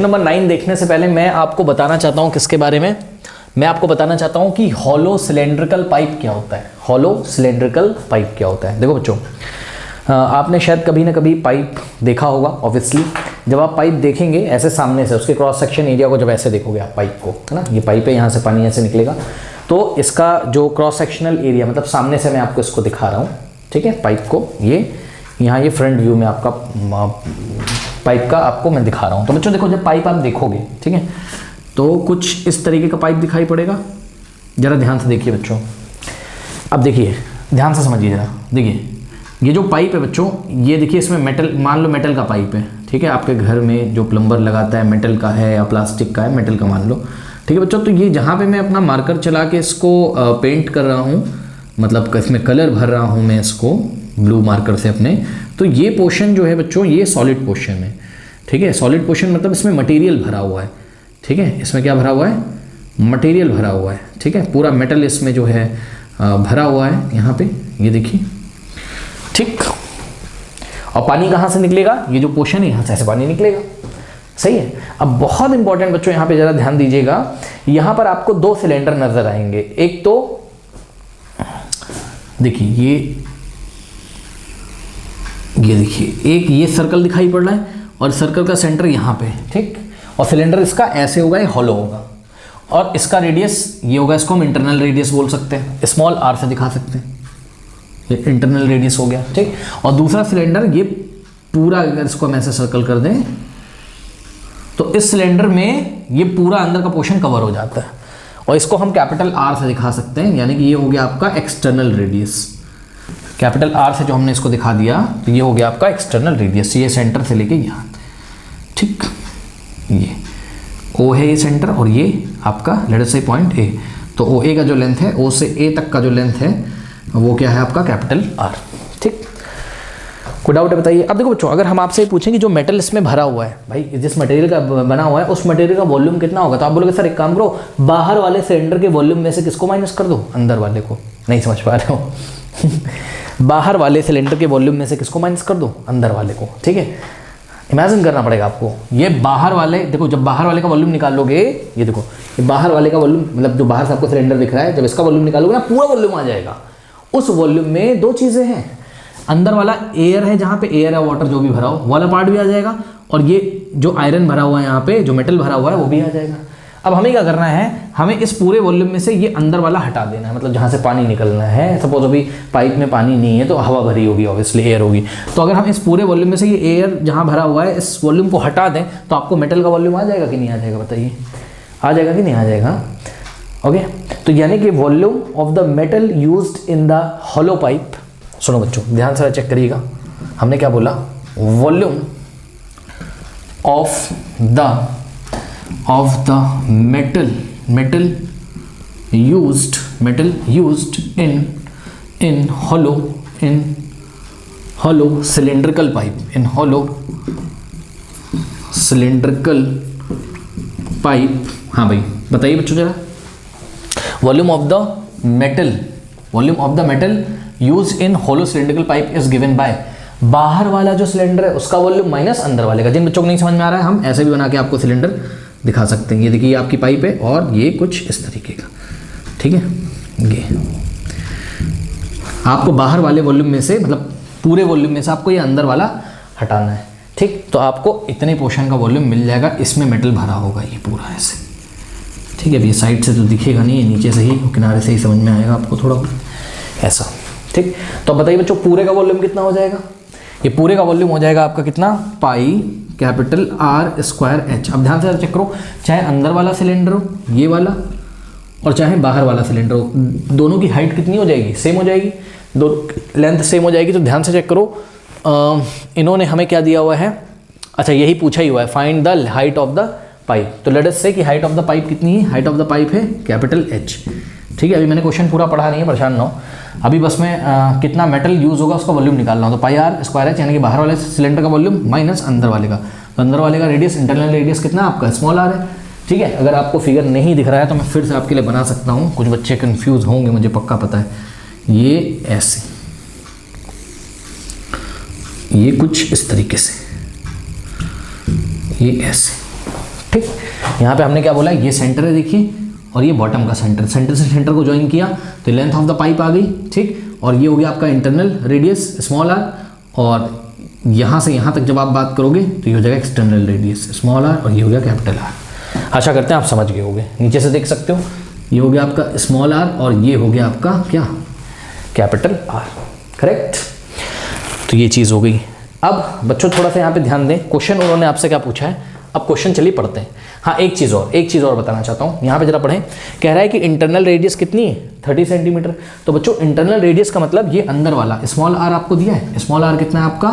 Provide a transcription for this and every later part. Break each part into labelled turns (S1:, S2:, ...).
S1: Number 9 देखने से पहले मैं आपको बताना चाहता हूं किसके बारे में। मैं आपको बताना चाहता हूं कि हॉलो सिलेंड्रिकल पाइप क्या होता है। हॉलो सिलेंड्रिकल पाइप क्या होता है। देखो बच्चों, आपने शायद कभी ना कभी पाइप देखा होगा। ऑब्वियसली जब आप पाइप देखेंगे ऐसे सामने से, उसके क्रॉस सेक्शन एरिया को जब ऐसे देखोगे आप पाइप को, है ना, ये पाइप है, यहाँ से पानी ऐसे निकलेगा, तो इसका जो क्रॉस सेक्शनल एरिया, मतलब सामने से मैं आपको इसको दिखा रहा हूँ, ठीक है, पाइप को, ये यहाँ ये फ्रंट व्यू में आपका पाइप का आपको मैं दिखा रहा हूँ। तो बच्चों देखो, जब पाइप आप देखोगे, ठीक है, तो कुछ इस तरीके का पाइप दिखाई पड़ेगा। ज़रा ध्यान से देखिए बच्चों, अब देखिए, ध्यान से समझिए ज़रा। देखिए ये जो पाइप है बच्चों, ये देखिए, इसमें मेटल, मान लो मेटल का पाइप है, ठीक है, आपके घर में जो प्लम्बर लगाता है मेटल का है या प्लास्टिक का है, मेटल का मान लो, ठीक है बच्चों। तो ये जहाँ पे मैं अपना मार्कर चला के इसको पेंट कर रहा हूँ, मतलब इसमें कलर भर रहा हूँ मैं इसको ब्लू मार्कर से अपने, तो ये पोर्शन जो है बच्चों, ये सॉलिड पोर्शन है, ठीक है। सॉलिड पोर्शन मतलब इसमें मटेरियल भरा हुआ है, ठीक है, इसमें क्या भरा हुआ है, मटेरियल भरा हुआ है, ठीक है, पूरा मेटल इसमें जो है भरा हुआ है यहाँ पे, ये देखिए, ठीक। और पानी कहाँ से निकलेगा, ये जो पोर्शन है यहाँ से ऐसे पानी निकलेगा, सही है। अब बहुत इंपॉर्टेंट बच्चों, यहाँ पे जरा ध्यान दीजिएगा, यहाँ पर आपको दो सिलेंडर नजर आएंगे। एक तो देखिए, ये देखिए, एक ये सर्कल दिखाई पड़ रहा है और सर्कल का सेंटर यहाँ पे, ठीक। और सिलेंडर इसका ऐसे होगा, ये हॉलो होगा, और इसका रेडियस ये होगा, इसको हम इंटरनल रेडियस बोल सकते हैं, स्मॉल आर से दिखा सकते हैं, ये इंटरनल रेडियस हो गया, ठीक। और दूसरा सिलेंडर, ये पूरा अगर इसको हम ऐसे सर्कल कर दें तो इस सिलेंडर में ये पूरा अंदर का पोर्शन कवर हो जाता है, और इसको हम कैपिटल आर से दिखा सकते हैं, यानी कि ये हो गया आपका एक्सटर्नल रेडियस। कैपिटल आर से जो हमने इसको दिखा दिया, तो ये हो गया आपका एक्सटर्नल रेडियस, ये सेंटर से लेके यहाँ, ठीक। ये ओ है ये सेंटर, और ये आपका लेट अस से पॉइंट ए, तो ओ ए का जो लेंथ है, ओ से ए तक का जो लेंथ है, वो क्या है आपका कैपिटल आर, ठीक। कोई डाउट है बताइए। अब देखो बच्चों, अगर हम आपसे पूछें कि जो मेटल इसमें भरा हुआ है, भाई जिस मटेरियल का बना हुआ है, उस मटेरियल का वॉल्यूम कितना होगा, तो आप बोलोगे सर एक काम करो, बाहर वाले सिलेंडर के वॉल्यूम में से किसको माइनस कर दो, अंदर वाले को। नहीं समझ पा रहे हो बाहर वाले सिलेंडर के वॉल्यूम में से किसको माइनस कर दो, अंदर वाले को, ठीक है। इमेजिन करना पड़ेगा आपको, ये बाहर वाले, देखो जब बाहर वाले का वॉल्यूम निकालोगे, ये देखो, ये बाहर वाले का वॉल्यूम, मतलब जो बाहर से आपको सिलेंडर दिख रहा है, जब इसका वॉल्यूम निकालोगे ना, पूरा वॉल्यूम आ जाएगा। उस वॉल्यूम में दो चीज़ें हैं, अंदर वाला एयर है, जहाँ पे एयर है, वाटर जो भी भरा हो वाला पार्ट भी आ जाएगा, और ये जो आयरन भरा हुआ है यहाँ पे, जो मेटल भरा हुआ है, वो भी आ जाएगा। अब हमें क्या करना है, हमें इस पूरे वॉल्यूम में से ये अंदर वाला हटा देना है, मतलब जहाँ से पानी निकलना है। सपोज अभी पाइप में पानी नहीं है तो हवा भरी होगी, ऑब्वियसली एयर होगी, तो अगर हम इस पूरे वॉल्यूम में से ये एयर जहाँ भरा हुआ है, इस वॉल्यूम को हटा दें, तो आपको मेटल का वॉल्यूम आ जाएगा कि नहीं आ जाएगा, बताइए, आ जाएगा कि नहीं आ जाएगा। ओके, तो यानी कि volume of the metal used in the hollow pipe, सुनो बच्चों ध्यान से चेक करिएगा, हमने क्या बोला, volume of the metal used in hollow cylindrical pipe, in hollow cylindrical pipe। हाँ भाई बताइए बच्चों जरा, volume of the metal used in hollow cylindrical pipe is given by, बाहर वाला जो सिलेंडर है उसका वॉल्यूम माइनस अंदर वाले का। जिन बच्चों को नहीं समझ में आ रहा है, हम ऐसे भी बना के आपको सिलेंडर दिखा सकते हैं। ये देखिए, ये आपकी पाइप है और ये कुछ इस तरीके का, ठीक है। ये आपको बाहर वाले वॉल्यूम में से, मतलब पूरे वॉल्यूम में से आपको ये अंदर वाला हटाना है, ठीक। तो आपको इतने पोर्शन का वॉल्यूम मिल जाएगा, इसमें मेटल भरा होगा ये पूरा ऐसे, ठीक है। ये साइड से तो दिखेगा नहीं, नीचे से ही, किनारे से ही समझ में आएगा आपको थोड़ा ऐसा, ठीक। तो बताइए बच्चों, पूरे का वॉल्यूम कितना हो जाएगा, ये पूरे का वॉल्यूम हो जाएगा आपका कितना, pi capital R square H. अब ध्यान से चेक करो, चाहे अंदर वाला सिलेंडर हो ये वाला, और चाहे बाहर वाला सिलेंडर हो, दोनों की हाइट कितनी हो जाएगी, सेम हो जाएगी, दो लेंथ सेम हो जाएगी। तो ध्यान से चेक करो, इन्होंने हमें क्या दिया हुआ है, अच्छा यही पूछा ही हुआ है, find the height of the pipe. तो लेट अस से कि हाइट ऑफ द पाइप कितनी है, हाइट ऑफ द पाइप है कैपिटल एच, ठीक है। अभी मैंने क्वेश्चन पूरा पढ़ा नहीं है, परेशान ना हो, अभी बस मैं कितना मेटल यूज होगा उसका वॉल्यूम निकालना हो। तो पाई आर स्क्वायर एच, यानी कि बाहर वाले सिलेंडर का वॉल्यूम माइनस अंदर वाले का, तो अंदर वाले का रेडियस, इंटरनल रेडियस कितना आपका, स्मॉल आर है, ठीक है। अगर आपको फिगर नहीं दिख रहा है तो मैं फिर से आपके लिए बना सकता हूँ, कुछ बच्चे कंफ्यूज होंगे मुझे पक्का पता है। ये ऐसे, ये कुछ इस तरीके से, ये ऐसे, ठीक, यहाँ पे हमने क्या बोला, ये सेंटर है देखिए, और ये बॉटम का सेंटर, सेंटर से सेंटर को ज्वाइन किया तो लेंथ ऑफ द पाइप आ गई। ठीक, और ये हो गया आपका इंटरनल रेडियस स्मॉल आर, और यहाँ से यहाँ तक जब आप बात करोगे तो ये हो जाएगा एक्सटर्नल रेडियस स्मॉल आर, और ये हो गया कैपिटल आर। आशा करते हैं आप समझ गए होंगे। नीचे से देख सकते हो, ये हो गया आपका स्मॉल आर और ये हो गया आपका क्या, कैपिटल आर। करेक्ट, तो ये चीज़ हो गई। अब बच्चों थोड़ा सा यहाँ पे ध्यान दें, क्वेश्चन उन्होंने आपसे क्या पूछा है। अब क्वेश्चन चलिए पढ़ते हैं। हाँ, एक चीज़ और बताना चाहता हूँ, यहाँ पे जरा पढ़ें। कह रहा है कि इंटरनल रेडियस कितनी है, 30 सेंटीमीटर। तो बच्चों इंटरनल रेडियस का मतलब ये अंदर वाला स्मॉल आर आपको दिया है, स्मॉल आर कितना है आपका,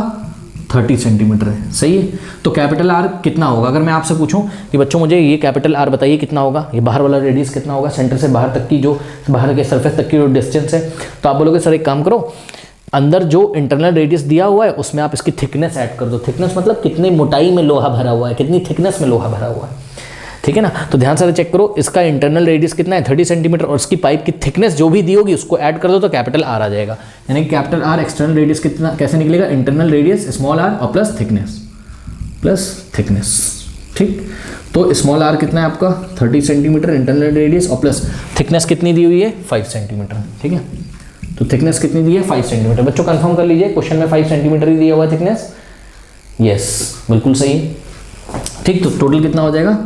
S1: 30 सेंटीमीटर है। सही है, तो कैपिटल आर कितना होगा। अगर मैं आपसे पूछूं कि बच्चों मुझे ये कैपिटल आर बताइए कितना होगा, ये बाहर वाला रेडियस कितना होगा, सेंटर से बाहर तक की जो बाहर के सरफेस तक की जो डिस्टेंस है, तो आप बोलोगे सर एक काम करो, अंदर जो इंटरनल रेडियस दिया हुआ है उसमें आप इसकी थिकनेस ऐड कर दो। थिकनेस मतलब कितनी मोटाई में लोहा भरा हुआ है, कितनी थिकनेस में लोहा भरा हुआ है। ठीक है ना, तो ध्यान से चेक करो, इसका इंटरनल रेडियस कितना है 30 सेंटीमीटर, और इसकी पाइप की थिकनेस जो भी दी होगी उसको ऐड कर दो तो कैपिटल आर आ जाएगा। यानी कि कैपिटल आर एक्सटर्नल रेडियस कितना कैसे निकलेगा, इंटरनल रेडियस स्मॉल आर और प्लस थिकनेस। ठीक, तो स्मॉल आर कितना है आपका 30 सेंटीमीटर इंटरनल रेडियस, और प्लस थिकनेस कितनी दी हुई है 5 सेंटीमीटर। ठीक है, तो थिकनेस कितनी दी है 5 सेंटीमीटर। बच्चों कंफर्म कर लीजिए, क्वेश्चन में 5 सेंटीमीटर ही दिया हुआ है थिकनेस। यस, बिल्कुल सही। ठीक, तो टोटल कितना हो जाएगा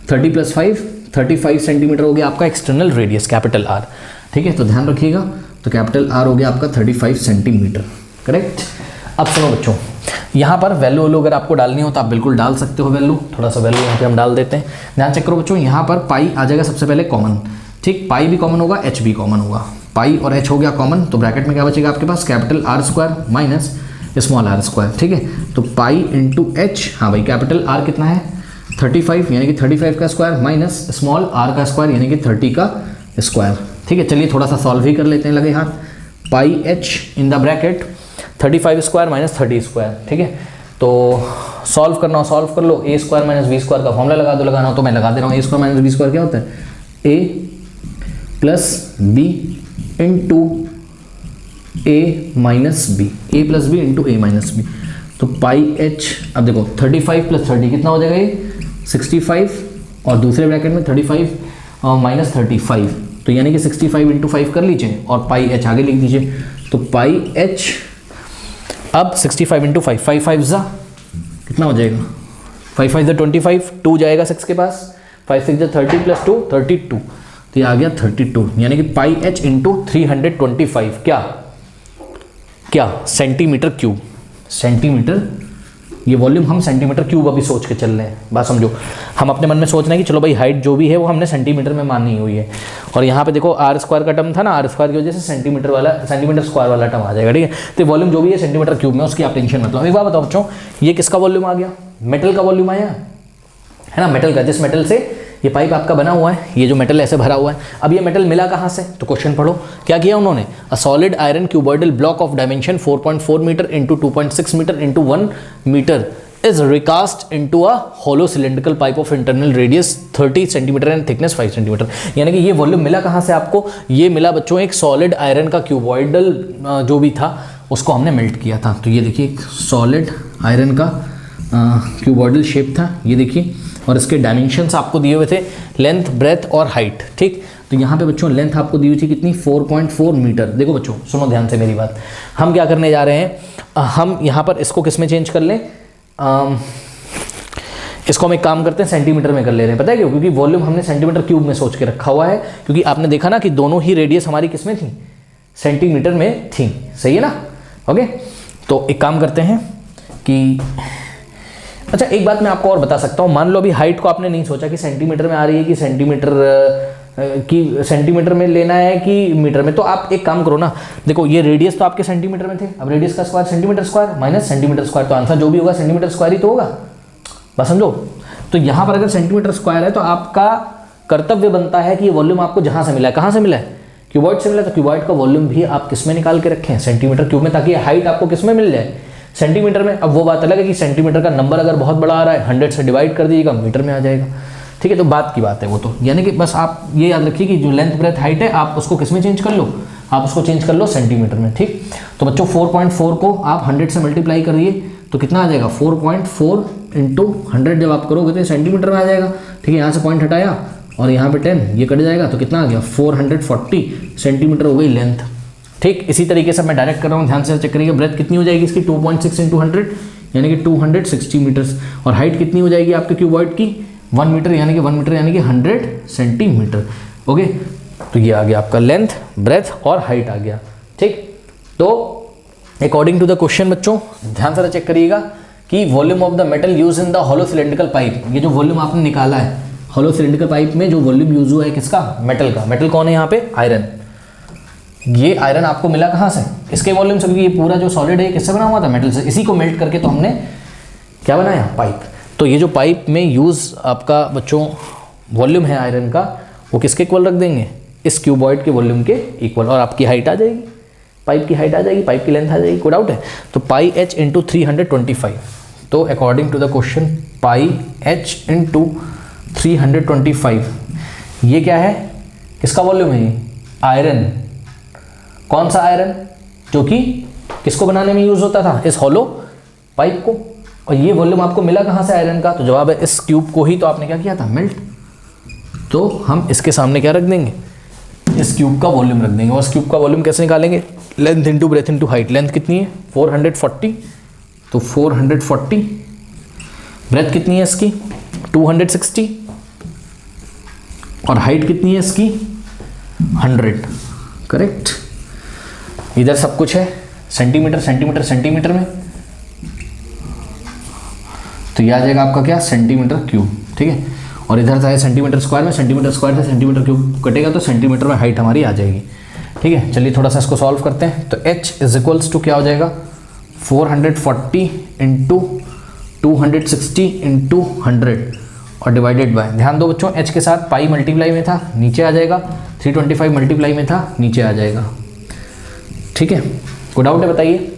S1: 30 + 5 35 सेंटीमीटर हो गया आपका एक्सटर्नल रेडियस कैपिटल आर। ठीक है, तो ध्यान रखिएगा, तो कैपिटल आर हो गया आपका 35 सेंटीमीटर। करेक्ट। अब सुनो बच्चों, यहाँ पर वैल्यू अगर आपको डालनी हो तो आप बिल्कुल डाल सकते हो वैल्यू। थोड़ा सा वैल्यू यहाँ पे हम डाल देते हैं। ध्यान चेक करो बच्चों, यहाँ पर पाई आ जाएगा सबसे पहले कॉमन। ठीक, पाई भी कॉमन होगा, एच भी कॉमन होगा। पाई और एच हो गया कॉमन, तो ब्रैकेट में क्या बचेगा आपके पास, capital R square minus small R square. ठीक है, तो पाई इंटू एच, हाँ भाई कैपिटल आर कितना है 35, यानी कि 35 का स्क्वायर माइनस स्मॉल आर का स्क्वायर यानी कि 30 का स्क्वायर। ठीक है, चलिए थोड़ा सा सॉल्व ही कर लेते हैं, लगे हाथ। Pi H in the bracket 35 square minus 30 square. ठीक है, तो सॉल्व करना हो सॉल्व कर लो। A square minus B square का फॉर्मूला लगा दो, लगाना हो तो मैं लगा दे रहा हूँ। ए स्क्वायर माइनस बी स्क्वायर क्या होता है, ए प्लस बी इंटू ए माइनस बी, ए प्लस बी इंटू ए माइनस बी। तो पाई एच, अब देखो 35 + 30 कितना हो जाएगा, ये 65, और दूसरे ब्रैकेट में 35 माइनस 35, तो यानी कि 65 इंटू 5 कर लीजिए और पाई एच आगे लिख दीजिए। तो पाई एच अब 65 इंटू 5, 5 5 जा कितना हो जाएगा, 5 5 25, 2 जाएगा 6 के पास, 5 6 30 + 2 32, तो ये आ गया 32, यानी कि पाई एच इंटू 325 क्या सेंटीमीटर क्यूब। सेंटीमीटर, ये वॉल्यूम हम सेंटीमीटर क्यूब अभी सोच के चल रहे हैं। बात समझो, हम अपने मन में सोच रहे हैं कि चलो भाई हाइट जो भी है वो हमने सेंटीमीटर में मानी हुई है, और यहाँ पे देखो आर स्क्वायर का टर्म था ना, आर स्क्वायर की वजह से सेंटीमीटर स्क्वायर वाला टर्म आ जाएगा। ठीक है, तो वॉल्यूम जो भी है सेंटीमीटर क्यूब में, उसकी आप टेंशन मतलब। एक बात बताओ बच्चों, ये किसका वॉल्यूम आ गया, मेटल का वॉल्यूम आया है ना, मेटल का। जिस मेटल से ये पाइप आपका बना हुआ है, ये जो मेटल ऐसे भरा हुआ है, अब ये मेटल मिला कहाँ से, तो क्वेश्चन पढ़ो क्या किया उन्होंने। A solid iron cuboidal block of dimension 4.4 metre into 2.6 metre into 1 metre is recast into a hollow cylindrical pipe of internal radius 30 centimetre and thickness 5 centimetre. यानी कि ये वॉल्यूम मिला कहाँ से आपको, ये मिला बच्चों एक सॉलिड आयरन का क्यूबॉइडल जो भी था उसको हमने मेल्ट किया था। तो ये देखिए एक सॉलिड आयरन का क्यूबॉइडल शेप था, ये देखिए, और इसके डायमेंशंस आपको दिए हुए थे, लेंथ ब्रेथ और हाइट। ठीक, तो यहाँ पे बच्चों लेंथ आपको दी हुई थी कितनी 4.4 मीटर। देखो बच्चों सुनो ध्यान से मेरी बात, हम क्या करने जा रहे हैं, हम यहाँ पर इसको किस में चेंज कर लें, इसको हम एक काम करते हैं सेंटीमीटर में कर ले रहे हैं। पता है क्यों, क्योंकि वॉल्यूम हमने सेंटीमीटर क्यूब में सोच के रखा हुआ है, क्योंकि आपने देखा ना कि दोनों ही रेडियस हमारी किस में थी, सेंटीमीटर में थी। सही है ना, ओके। तो एक काम करते हैं कि अच्छा एक बात मैं आपको और बता सकता हूँ, मान लो अभी हाइट को आपने नहीं सोचा कि सेंटीमीटर में आ रही है कि सेंटीमीटर में लेना है कि मीटर में, तो आप एक काम करो ना, देखो ये रेडियस तो आपके सेंटीमीटर में थे, अब रेडियस का square centimetre square minus centimetre square, तो आंसर जो भी होगा सेंटीमीटर स्क्वायर ही तो होगा। बस समझो, तो यहाँ पर अगर सेंटीमीटर स्क्वायर है तो आपका कर्तव्य बनता है कि ये वॉल्यूम आपको जहाँ से मिला है, कहाँ से मिला है, क्यूबॉइड से मिला, तो क्यूबॉइड का वॉल्यूम भी आप किस में निकाल के रखें, सेंटीमीटर क्यूब में, ताकि हाइट आपको किस में मिल जाए, सेंटीमीटर में। अब वो बात अलग है कि सेंटीमीटर का नंबर अगर बहुत बड़ा आ रहा है 100 से डिवाइड कर दीजिएगा, मीटर में आ जाएगा। ठीक है, तो बात की बात है वो तो, यानी कि बस आप ये याद रखिए कि जो लेंथ ब्रेथ हाइट है आप उसको किस में चेंज कर लो, आप उसको चेंज कर लो सेंटीमीटर में। ठीक, तो बच्चों 4.4 को आप 100 से मल्टीप्लाई करिए तो कितना आ जाएगा 4.4 इंटू 100 जब आप करोगे तो सेंटीमीटर में आ जाएगा। ठीक है, यहाँ से पॉइंट हटाया और यहाँ पे 10, ये कट जाएगा तो कितना आ गया 440 सेंटीमीटर हो गई लेंथ। ठीक, इसी तरीके से मैं डायरेक्ट कर रहा हूँ, ध्यान से चेक करिएगा। ब्रेथ कितनी हो जाएगी इसकी 2.6 इंटू 100 यानी कि 260 मीटर्स। और हाइट कितनी हो जाएगी आपके क्यूबॉइड की 1 मीटर यानी कि 1 मीटर यानी कि 100 सेंटीमीटर। ओके, तो ये आ गया आपका लेंथ, ब्रेथ और हाइट आ गया। ठीक, तो अकॉर्डिंग टू द क्वेश्चन बच्चों ध्यान से चेक करिएगा कि volume of the metal use in the hollow cylindrical pipe, ये जो वॉल्यूम आपने निकाला है हॉलो सिलेंड्रिकल पाइप में जो वॉल्यूम यूज हुआ है किसका, मेटल का। मेटल कौन है यहाँ पे, आयरन। ये आयरन आपको मिला कहाँ से, इसके वॉल्यूम से, ये पूरा जो सॉलिड है किससे बना हुआ था, मेटल से। इसी को मेल्ट करके तो हमने क्या बनाया, पाइप। तो ये जो पाइप में यूज आपका बच्चों वॉल्यूम है आयरन का, वो किसके इक्वल रख देंगे, इस क्यूबॉइड के वॉल्यूम के इक्वल, और आपकी हाइट आ जाएगी, पाइप की हाइट आ जाएगी, पाइप की लेंथ आ जाएगी। कोई डाउट है? तो पाई एच इंटू 325। तो according to the question pi H into 325 ये क्या है, किसका वॉल्यूम है, आयरन। कौन सा आयरन, जो कि किसको बनाने में यूज होता था, इस हॉलो पाइप को। और ये वॉल्यूम आपको मिला कहाँ से, आयरन का। तो जवाब है इस क्यूब को ही तो आपने क्या किया था, मेल्ट। तो हम इसके सामने क्या रख देंगे, इस क्यूब का वॉल्यूम रख देंगे। और इस क्यूब का वॉल्यूम कैसे निकालेंगे, length into breadth into height. Length कितनी है 440, तो 440। ब्रेथ कितनी है इसकी 260, और हाइट कितनी है इसकी 100। करेक्ट। इधर सब कुछ है सेंटीमीटर सेंटीमीटर सेंटीमीटर में, तो ये आ जाएगा आपका क्या, सेंटीमीटर क्यूब। ठीक है, और इधर था सेंटीमीटर स्क्वायर में, सेंटीमीटर स्क्वायर से सेंटीमीटर क्यूब कटेगा तो सेंटीमीटर में हाइट हमारी आ जाएगी। ठीक है, चलिए थोड़ा सा इसको सॉल्व करते हैं। तो h इज इक्वल्स टू क्या हो जाएगा, 440 इंटू 260 इंटू 100 और डिवाइडेड बाय, ध्यान दो बच्चों h के साथ पाई मल्टीप्लाई में था, नीचे आ जाएगा, 325 मल्टीप्लाई में था, नीचे आ जाएगा। ठीक है, कोई डाउट है बताइए।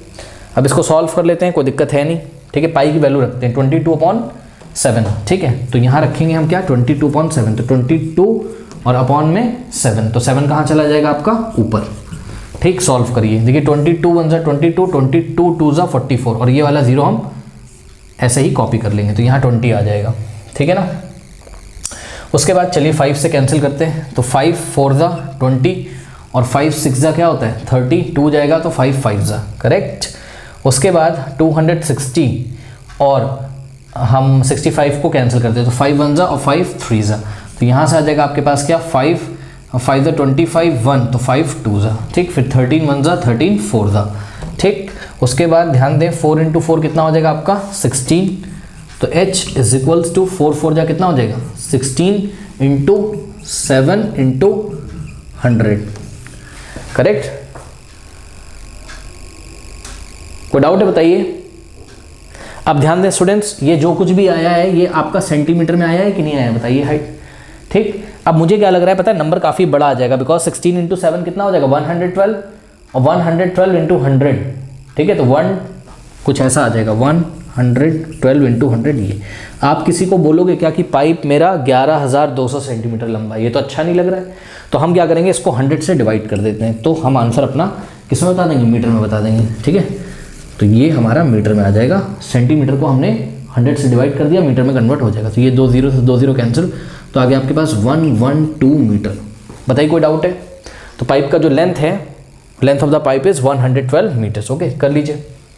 S1: अब इसको सॉल्व कर लेते हैं, कोई दिक्कत है नहीं। ठीक है, पाई की वैल्यू रखते हैं 22/7। ठीक है, तो यहाँ रखेंगे हम क्या 22/7, तो 22 और अपॉन में 7, तो 7 कहाँ चला जाएगा आपका, ऊपर। ठीक, सॉल्व करिए, देखिए 22 1 ज़ा 22, 22 2 ज़ा 44, और ये वाला 0 हम ऐसे ही कॉपी कर लेंगे, तो यहाँ 20 आ जाएगा। ठीक है ना। उसके बाद चलिए 5 से कैंसिल करते हैं, तो 5 4 ज़ा 20 और 5 6 ज़ा क्या होता है 30, 2 जाएगा तो 5 5 ज़ा। करेक्ट। उसके बाद 260 और हम 65 को कैंसिल करते हैं, तो 5 1 ज़ा और 5 3 ज़ा, तो यहाँ से आ जाएगा आपके पास क्या 5 5 ज़ा 25 1, तो 5 2 ज़ा। ठीक, फिर 13 1 ज़ा 13 4 ज़ा। ठीक, उसके बाद ध्यान दें 4 इंटू 4 कितना हो जाएगा आपका 16, तो h इज इक्वल्स टू 4 4 जा कितना हो जाएगा 16 इंटू 7 इंटू 100। करेक्ट। कोई डाउट है बताइए। अब ध्यान दें स्टूडेंट्स, ये जो कुछ भी आया है ये आपका सेंटीमीटर में आया है कि नहीं आया बताइए, हाइट। ठीक, अब मुझे क्या लग रहा है पता है, नंबर काफ़ी बड़ा आ जाएगा, बिकॉज 16 इंटू 7 कितना हो जाएगा 112, और 112 इंटू 100। ठीक है, तो 1 कुछ ऐसा आ जाएगा 112 इंटू 100। ये आप किसी को बोलोगे क्या कि पाइप मेरा 11,200 सेंटीमीटर लंबा है, ये तो अच्छा नहीं लग रहा है। तो हम क्या करेंगे, इसको 100 से डिवाइड कर देते हैं, तो हम आंसर अपना किस में बता देंगे, मीटर में बता देंगे। ठीक है, तो ये हमारा मीटर में आ जाएगा, सेंटीमीटर को हमने 100 से डिवाइड कर दिया, मीटर में कन्वर्ट हो जाएगा। तो ये 2 0 से 2 0 कैंसिल, तो आगे आपके पास 112 मीटर। बताइए कोई डाउट है। तो पाइप का जो लेंथ है, length of the pipe is 112 metres. Okay, कर लीजिए।